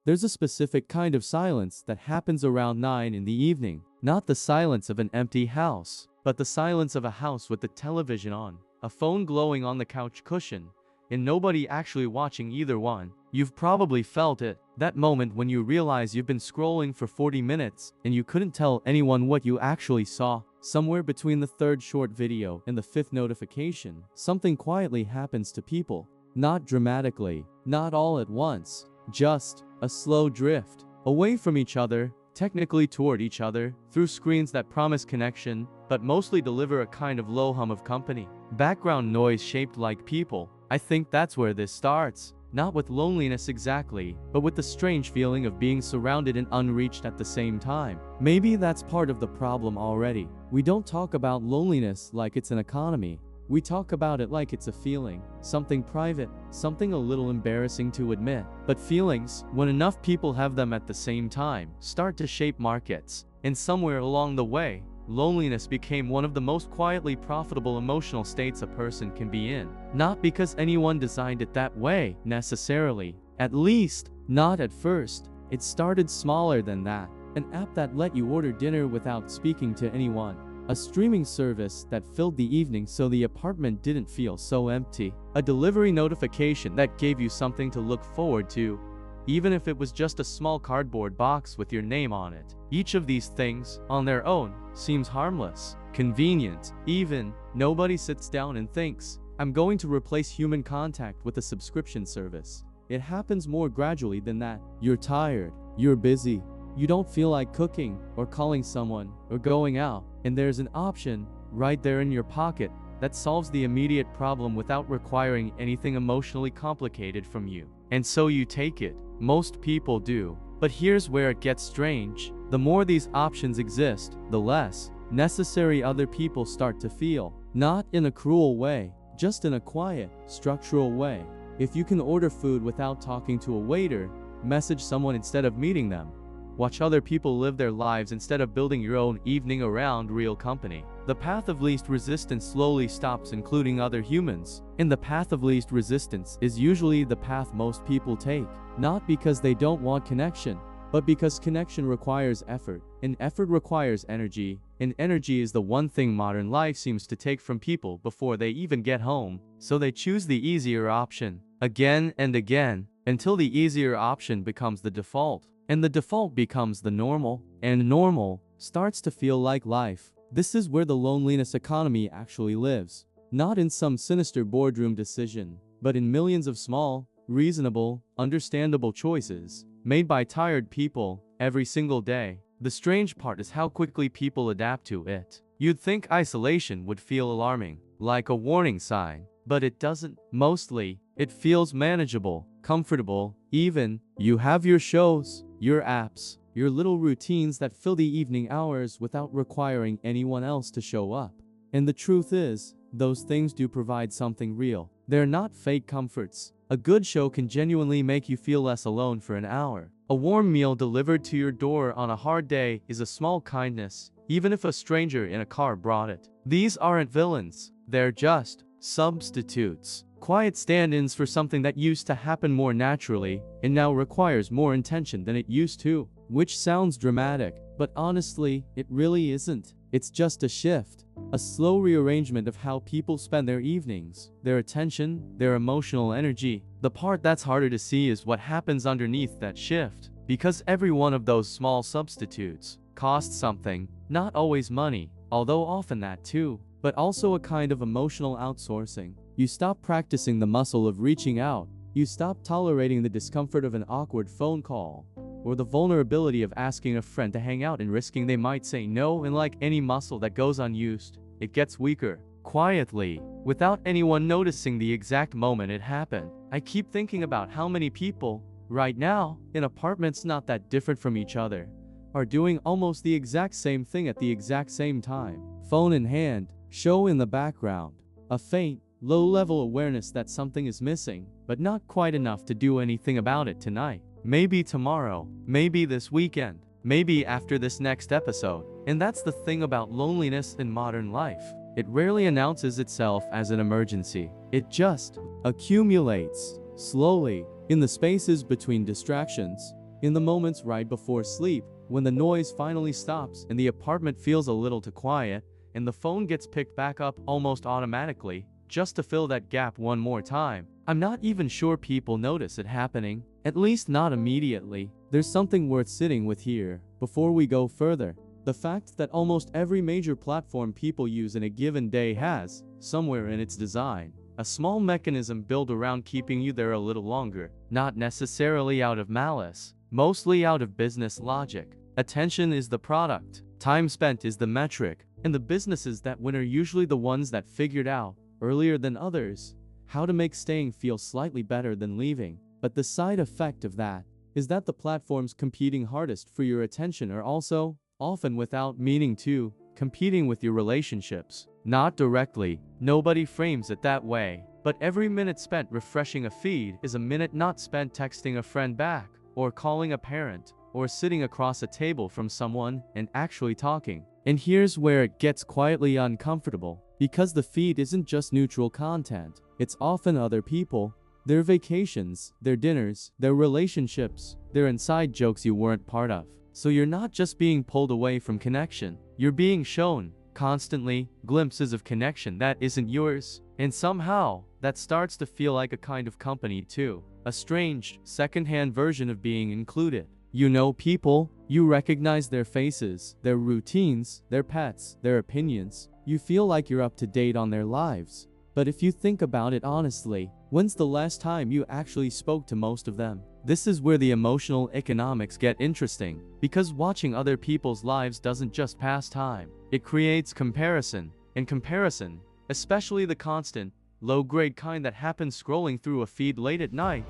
There's a specific kind of silence that happens around 9 in the evening. Not the silence of an empty house, but the silence of a house with the television on, a phone glowing on the couch cushion, and nobody actually watching either one. You've probably felt it. That moment when you realize you've been scrolling for 40 minutes and you couldn't tell anyone what you actually saw. Somewhere between the third short video and the fifth notification, something quietly happens to people. Not dramatically, not all at once, just a slow drift away from each other, technically toward each other, through screens that promise connection, but mostly deliver a kind of low hum of company. Background noise shaped like people. I think that's where this starts. Not with loneliness exactly, but with the strange feeling of being surrounded and unreached at the same time. Maybe that's part of the problem already. We don't talk about loneliness like it's an economy. We talk about it like it's a feeling, something private, something a little embarrassing to admit. But feelings, when enough people have them at the same time, start to shape markets. And somewhere along the way, loneliness became one of the most quietly profitable emotional states a person can be in. Not because anyone designed it that way, necessarily. At least, not at first. It started smaller than that. An app that let you order dinner without speaking to anyone. A streaming service that filled the evening so the apartment didn't feel so empty. A delivery notification that gave you something to look forward to, even if it was just a small cardboard box with your name on it. Each of these things, on their own, seems harmless, convenient, even. Nobody sits down and thinks, I'm going to replace human contact with a subscription service. It happens more gradually than that. You're tired, you're busy, you don't feel like cooking, or calling someone, or going out, and there's an option, right there in your pocket, that solves the immediate problem without requiring anything emotionally complicated from you. And so you take it. Most people do. But here's where it gets strange. The more these options exist, the less necessary other people start to feel. Not in a cruel way, just in a quiet, structural way. If you can order food without talking to a waiter, message someone instead of meeting them, watch other people live their lives instead of building your own evening around real company, the path of least resistance slowly stops including other humans. And the path of least resistance is usually the path most people take. Not because they don't want connection, but because connection requires effort, and effort requires energy, and energy is the one thing modern life seems to take from people before they even get home. So they choose the easier option, again and again, until the easier option becomes the default. And the default becomes the normal, and normal starts to feel like life. This is where the loneliness economy actually lives. Not in some sinister boardroom decision, but in millions of small, reasonable, understandable choices made by tired people every single day. The strange part is how quickly people adapt to it. You'd think isolation would feel alarming, like a warning sign, but it doesn't. Mostly, it feels manageable, comfortable, even. You have your shows, your apps, your little routines that fill the evening hours without requiring anyone else to show up. And the truth is, those things do provide something real. They're not fake comforts. A good show can genuinely make you feel less alone for an hour. A warm meal delivered to your door on a hard day is a small kindness, even if a stranger in a car brought it. These aren't villains. They're just substitutes. Quiet stand-ins for something that used to happen more naturally and now requires more intention than it used to. Which sounds dramatic, but honestly, it really isn't. It's just a shift. A slow rearrangement of how people spend their evenings, their attention, their emotional energy. The part that's harder to see is what happens underneath that shift. Because every one of those small substitutes costs something, not always money, although often that too, but also a kind of emotional outsourcing. You stop practicing the muscle of reaching out. You stop tolerating the discomfort of an awkward phone call, or the vulnerability of asking a friend to hang out and risking they might say no. And like any muscle that goes unused, it gets weaker, quietly, without anyone noticing the exact moment it happened. I keep thinking about how many people, right now, in apartments not that different from each other, are doing almost the exact same thing at the exact same time. Phone in hand, show in the background, a faint, low-level awareness that something is missing, but not quite enough to do anything about it tonight. Maybe tomorrow, maybe this weekend, maybe after this next episode. And that's the thing about loneliness in modern life. It rarely announces itself as an emergency. It just accumulates, slowly, in the spaces between distractions. In the moments right before sleep, when the noise finally stops and the apartment feels a little too quiet, and the phone gets picked back up almost automatically, just to fill that gap one more time. I'm not even sure people notice it happening, at least not immediately. There's something worth sitting with here, before we go further. The fact that almost every major platform people use in a given day has, somewhere in its design, a small mechanism built around keeping you there a little longer, not necessarily out of malice, mostly out of business logic. Attention is the product, time spent is the metric, and the businesses that win are usually the ones that figured out, earlier than others, how to make staying feel slightly better than leaving. But the side effect of that is that the platforms competing hardest for your attention are also, often without meaning to, competing with your relationships. Not directly, nobody frames it that way, but every minute spent refreshing a feed is a minute not spent texting a friend back, or calling a parent, or sitting across a table from someone and actually talking. And here's where it gets quietly uncomfortable, because the feed isn't just neutral content, it's often other people, their vacations, their dinners, their relationships, their inside jokes you weren't part of. So you're not just being pulled away from connection, you're being shown, constantly, glimpses of connection that isn't yours. And somehow, that starts to feel like a kind of company too. A strange, secondhand version of being included. You know people, you recognize their faces, their routines, their pets, their opinions. You feel like you're up to date on their lives. But if you think about it honestly, when's the last time you actually spoke to most of them? This is where the emotional economics get interesting, because watching other people's lives doesn't just pass time. It creates comparison, and comparison, especially the constant, low-grade kind that happens scrolling through a feed late at night,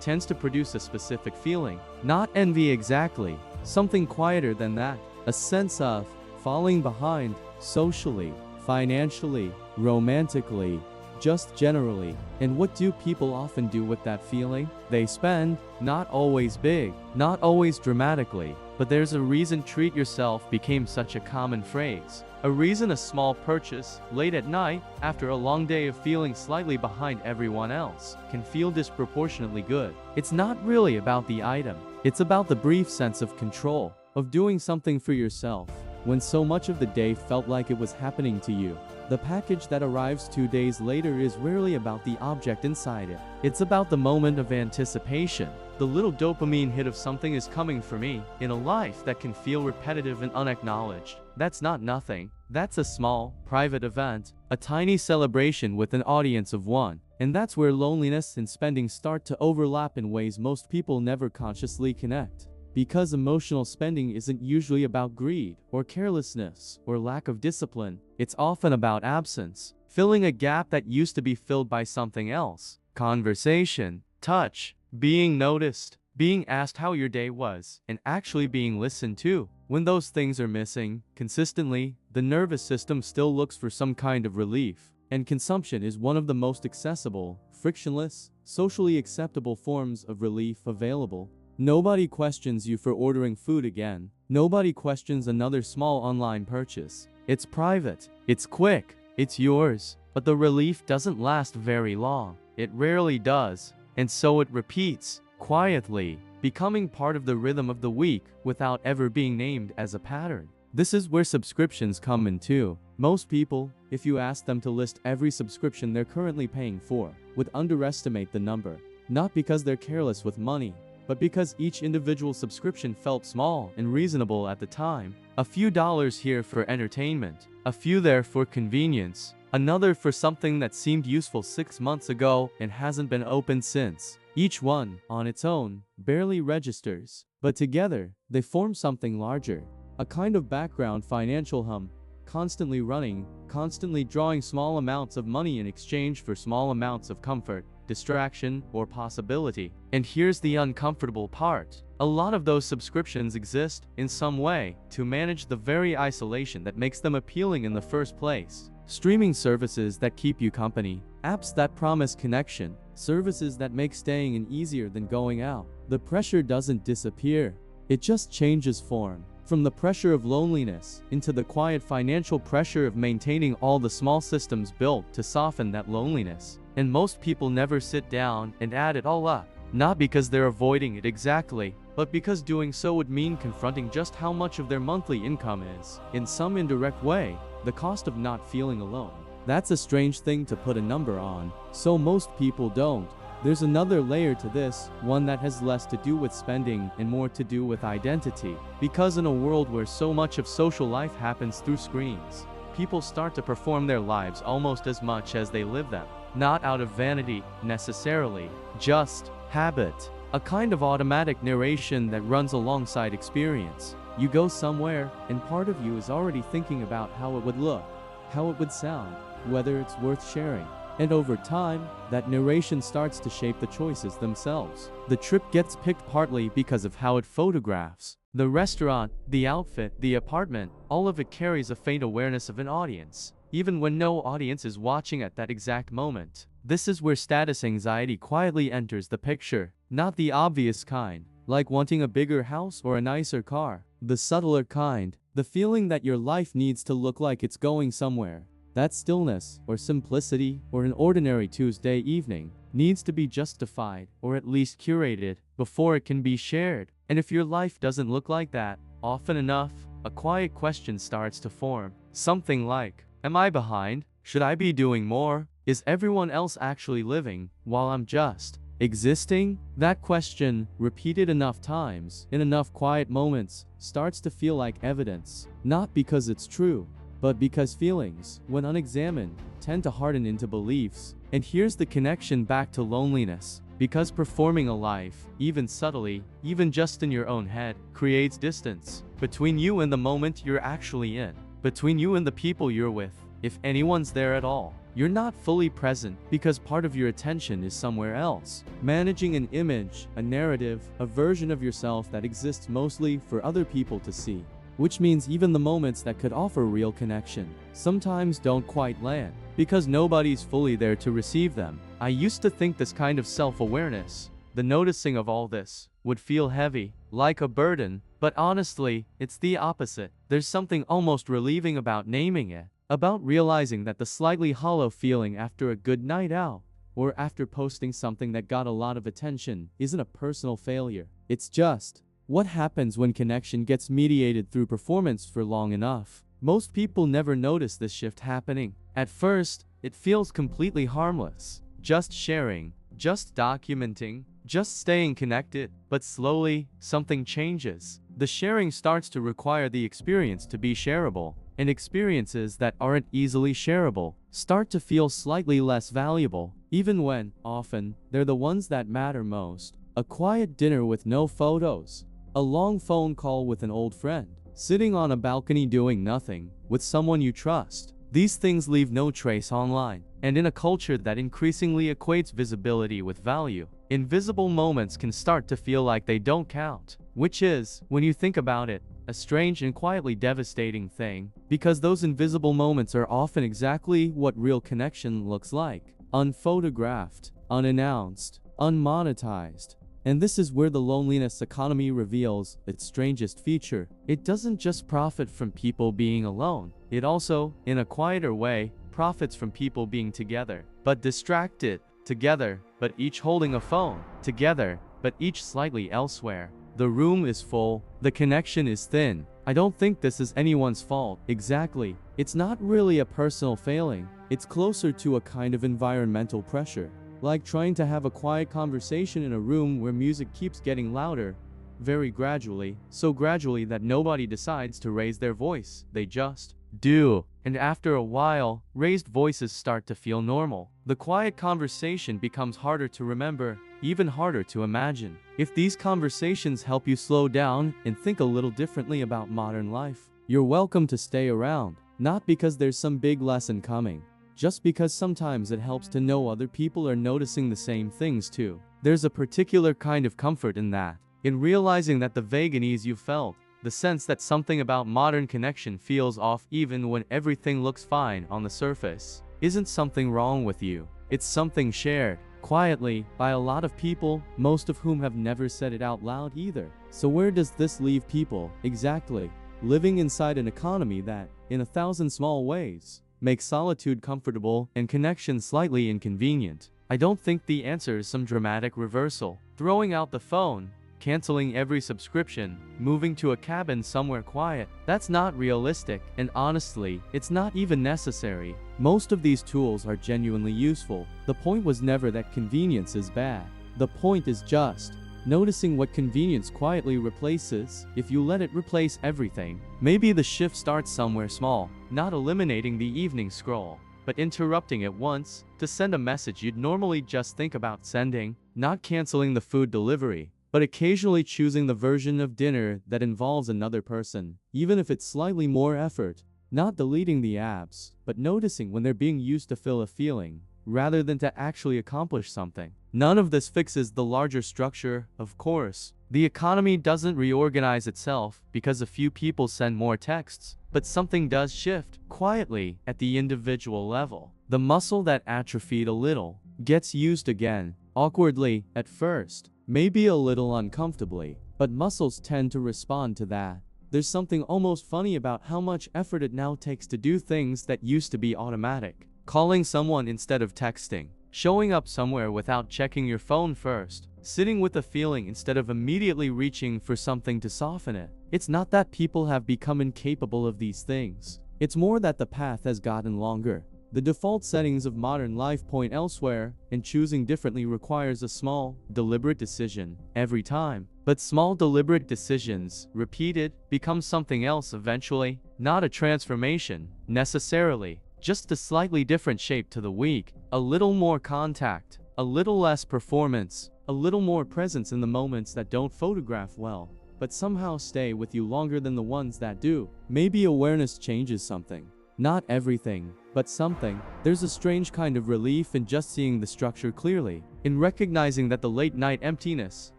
tends to produce a specific feeling. Not envy exactly, something quieter than that. A sense of falling behind, socially, financially, romantically, just generally. And what do people often do with that feeling? They spend, not always big, not always dramatically, but there's a reason treat yourself became such a common phrase. A reason a small purchase, late at night, after a long day of feeling slightly behind everyone else, can feel disproportionately good. It's not really about the item. It's about the brief sense of control, of doing something for yourself, when so much of the day felt like it was happening to you. The package that arrives 2 days later is rarely about the object inside it. It's about the moment of anticipation, the little dopamine hit of something is coming for me, in a life that can feel repetitive and unacknowledged. That's not nothing. That's a small, private event, a tiny celebration with an audience of one. And that's where loneliness and spending start to overlap in ways most people never consciously connect. Because emotional spending isn't usually about greed, or carelessness, or lack of discipline. It's often about absence, filling a gap that used to be filled by something else. Conversation, touch, being noticed, being asked how your day was, and actually being listened to. When those things are missing, consistently, the nervous system still looks for some kind of relief. And consumption is one of the most accessible, frictionless, socially acceptable forms of relief available. Nobody questions you for ordering food again. Nobody questions another small online purchase. It's private, it's quick, it's yours. But the relief doesn't last very long. It rarely does. And so it repeats, quietly, becoming part of the rhythm of the week without ever being named as a pattern. This is where subscriptions come in too. Most people, if you ask them to list every subscription they're currently paying for, would underestimate the number. Not because they're careless with money, but because each individual subscription felt small and reasonable at the time. A few dollars here for entertainment, a few there for convenience, another for something that seemed useful 6 months ago and hasn't been opened since. Each one, on its own, barely registers, but together, they form something larger. A kind of background financial hum, constantly running, constantly drawing small amounts of money in exchange for small amounts of comfort, distraction, or possibility. And here's the uncomfortable part. A lot of those subscriptions exist, in some way, to manage the very isolation that makes them appealing in the first place. Streaming services that keep you company, apps that promise connection, services that make staying in easier than going out. The pressure doesn't disappear. It just changes form. From the pressure of loneliness into the quiet financial pressure of maintaining all the small systems built to soften that loneliness. And most people never sit down and add it all up. Not because they're avoiding it exactly, but but because doing so would mean confronting just how much of their monthly income is, in some indirect way, the cost of not feeling alone. That's a strange thing to put a number on, so most people don't. There's another layer to this, one that has less to do with spending and more to do with identity. Because in a world where so much of social life happens through screens, people start to perform their lives almost as much as they live them. Not out of vanity, necessarily, just habit. A kind of automatic narration that runs alongside experience. You go somewhere, and part of you is already thinking about how it would look, how it would sound, whether it's worth sharing. And over time, that narration starts to shape the choices themselves. The trip gets picked partly because of how it photographs. The restaurant, the outfit, the apartment, all of it carries a faint awareness of an audience, even when no audience is watching at that exact moment. This is where status anxiety quietly enters the picture, not the obvious kind, like wanting a bigger house or a nicer car. The subtler kind, the feeling that your life needs to look like it's going somewhere. That stillness, or simplicity, or an ordinary Tuesday evening, needs to be justified, or at least curated, before it can be shared. And if your life doesn't look like that, often enough, a quiet question starts to form. Something like, am I behind? Should I be doing more? Is everyone else actually living, while I'm just existing? That question, repeated enough times, in enough quiet moments, starts to feel like evidence. Not because it's true, but because feelings, when unexamined, tend to harden into beliefs. And here's the connection back to loneliness. Because performing a life, even subtly, even just in your own head, creates distance between you and the moment you're actually in, between you and the people you're with, if anyone's there at all. You're not fully present because part of your attention is somewhere else, managing an image, a narrative, a version of yourself that exists mostly for other people to see. Which means even the moments that could offer real connection sometimes don't quite land, because nobody's fully there to receive them. I used to think this kind of self-awareness, the noticing of all this, would feel heavy, like a burden, but honestly, it's the opposite. There's something almost relieving about naming it, about realizing that the slightly hollow feeling after a good night out, or after posting something that got a lot of attention, isn't a personal failure. It's just what happens when connection gets mediated through performance for long enough. Most people never notice this shift happening. At first, it feels completely harmless. Just sharing, just documenting, just staying connected. But slowly, something changes. The sharing starts to require the experience to be shareable. And experiences that aren't easily shareable start to feel slightly less valuable, even when, often, they're the ones that matter most. A quiet dinner with no photos. A long phone call with an old friend, sitting on a balcony doing nothing, with someone you trust. These things leave no trace online, and in a culture that increasingly equates visibility with value, invisible moments can start to feel like they don't count, which is, when you think about it, a strange and quietly devastating thing, because those invisible moments are often exactly what real connection looks like. Unphotographed, unannounced, unmonetized. And this is where the loneliness economy reveals its strangest feature. It doesn't just profit from people being alone. It also, in a quieter way, profits from people being together, but distracted, together, but each holding a phone, together, but each slightly elsewhere. The room is full, the connection is thin. I don't think this is anyone's fault, exactly. It's not really a personal failing. It's closer to a kind of environmental pressure. Like trying to have a quiet conversation in a room where music keeps getting louder, very gradually, so gradually that nobody decides to raise their voice, they just do. And after a while, raised voices start to feel normal. The quiet conversation becomes harder to remember, even harder to imagine. If these conversations help you slow down and think a little differently about modern life, you're welcome to stay around, not because there's some big lesson coming, just because sometimes it helps to know other people are noticing the same things too. There's a particular kind of comfort in that, in realizing that the vague unease you felt, the sense that something about modern connection feels off even when everything looks fine on the surface, isn't something wrong with you. It's something shared, quietly, by a lot of people, most of whom have never said it out loud either. So where does this leave people, exactly? Living inside an economy that, in 1,000 small ways, makes solitude comfortable and connection slightly inconvenient. I don't think the answer is some dramatic reversal. Throwing out the phone, canceling every subscription, moving to a cabin somewhere quiet. That's not realistic, and honestly, it's not even necessary. Most of these tools are genuinely useful. The point was never that convenience is bad. The point is just noticing what convenience quietly replaces. If you let it replace everything, maybe the shift starts somewhere small, not eliminating the evening scroll, but interrupting it once to send a message you'd normally just think about sending, not canceling the food delivery, but occasionally choosing the version of dinner that involves another person, even if it's slightly more effort, not deleting the apps, but noticing when they're being used to fill a feeling, rather than to actually accomplish something. None of this fixes the larger structure, of course. The economy doesn't reorganize itself because a few people send more texts, but something does shift, quietly, at the individual level. The muscle that atrophied a little gets used again, awkwardly, at first, maybe a little uncomfortably, but muscles tend to respond to that. There's something almost funny about how much effort it now takes to do things that used to be automatic. Calling someone instead of texting, showing up somewhere without checking your phone first, sitting with a feeling instead of immediately reaching for something to soften it. It's not that people have become incapable of these things. It's more that the path has gotten longer. The default settings of modern life point elsewhere, and choosing differently requires a small, deliberate decision every time. But small, deliberate decisions, repeated, become something else eventually, not a transformation, necessarily. Just a slightly different shape to the week, a little more contact, a little less performance, a little more presence in the moments that don't photograph well, but somehow stay with you longer than the ones that do. Maybe awareness changes something. Not everything, but something. There's a strange kind of relief in just seeing the structure clearly, in recognizing that the late-night emptiness,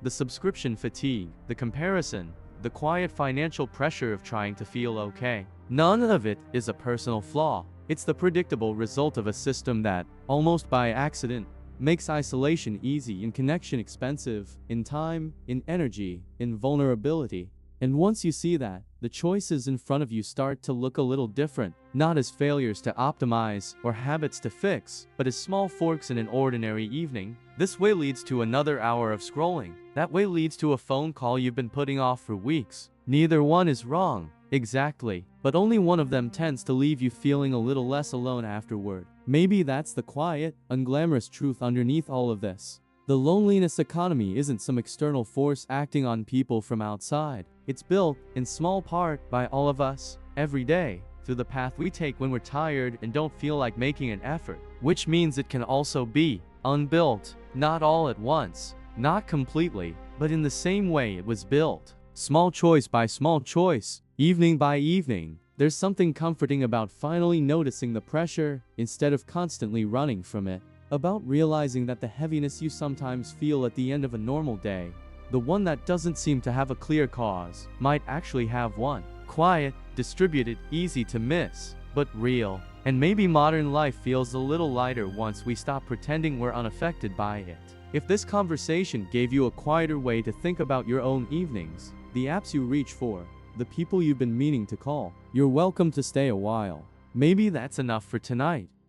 the subscription fatigue, the comparison, the quiet financial pressure of trying to feel okay, none of it is a personal flaw. It's the predictable result of a system that, almost by accident, makes isolation easy and connection expensive, in time, in energy, in vulnerability. And once you see that, the choices in front of you start to look a little different, not as failures to optimize or habits to fix, but as small forks in an ordinary evening. This way leads to another hour of scrolling. That way leads to a phone call you've been putting off for weeks. Neither one is wrong, exactly, but only one of them tends to leave you feeling a little less alone afterward. Maybe that's the quiet, unglamorous truth underneath all of this. The loneliness economy isn't some external force acting on people from outside. It's built, in small part, by all of us, every day, through the path we take when we're tired and don't feel like making an effort. Which means it can also be unbuilt, not all at once, not completely, but in the same way it was built. Small choice by small choice, evening by evening. There's something comforting about finally noticing the pressure, instead of constantly running from it. About realizing that the heaviness you sometimes feel at the end of a normal day, the one that doesn't seem to have a clear cause, might actually have one. Quiet, distributed, easy to miss, but real. And maybe modern life feels a little lighter once we stop pretending we're unaffected by it. If this conversation gave you a quieter way to think about your own evenings, the apps you reach for, the people you've been meaning to call, you're welcome to stay a while. Maybe that's enough for tonight.